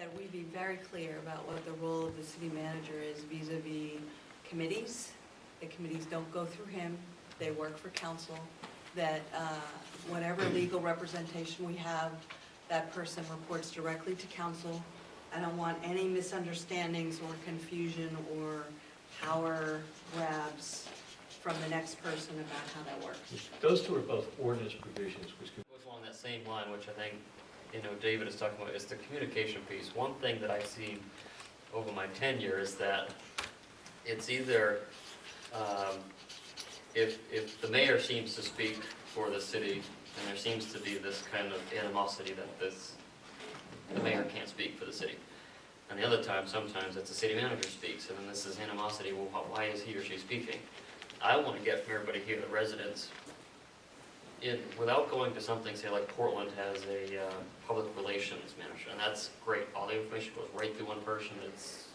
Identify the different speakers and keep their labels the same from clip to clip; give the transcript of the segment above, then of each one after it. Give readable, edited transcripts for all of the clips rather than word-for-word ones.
Speaker 1: that we be very clear about what the role of the city manager is vis-a-vis committees. The committees don't go through him, they work for council, that whatever legal representation we have, that person reports directly to council. I don't want any misunderstandings or confusion or power grabs from the next person about how that works.
Speaker 2: Those two are both ordinance provisions, which could...
Speaker 3: Goes along that same line, which I think, David is talking about, is the communication piece. One thing that I've seen over my tenure is that it's either, if the mayor seems to speak for the city, and there seems to be this kind of animosity that the mayor can't speak for the city. And the other time, sometimes it's the city manager speaks, and then this is animosity, well, why is he or she speaking? I want to get from everybody here, the residents, without going to something, say like Portland has a public relations manager, and that's great. All the information goes right through one person, it's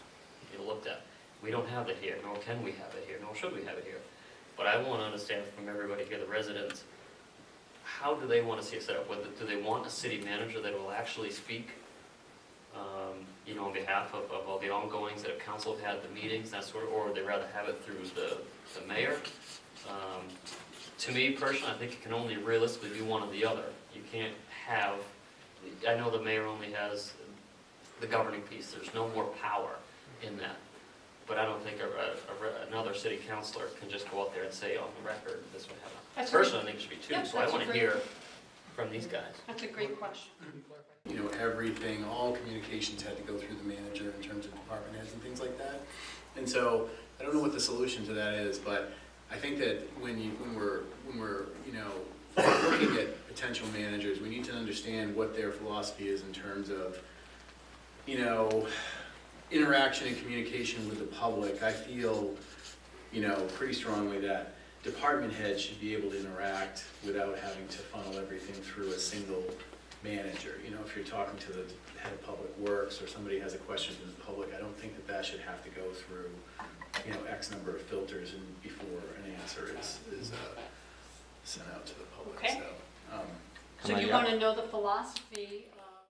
Speaker 3: looked at. We don't have it here, nor can we have it here, nor should we have it here. But I want to understand from everybody here, the residents, how do they want to see it set up? Do they want a city manager that will actually speak, on behalf of all the ongoings that have council have had, the meetings, that sort of, or would they rather have it through the mayor? To me personally, I think it can only realistically be one or the other. You can't have, I know the mayor only has the governing piece, there's no more power in that. But I don't think another city councilor can just go out there and say on the record, this would happen. Personally, I think it should be two, so I want to hear from these guys.
Speaker 4: That's a great question.
Speaker 5: Everything, all communications had to go through the manager in terms of department heads and things like that. And so I don't know what the solution to that is, but I think that when we're looking at potential managers, we need to understand what their philosophy is in terms of interaction and communication with the public. I feel pretty strongly that department heads should be able to interact without having to funnel everything through a single manager. If you're talking to the head of public works or somebody has a question from the public, I don't think that should have to go through X number of filters and before an answer is sent out to the public.
Speaker 4: Okay.
Speaker 5: So
Speaker 4: So you want to know the philosophy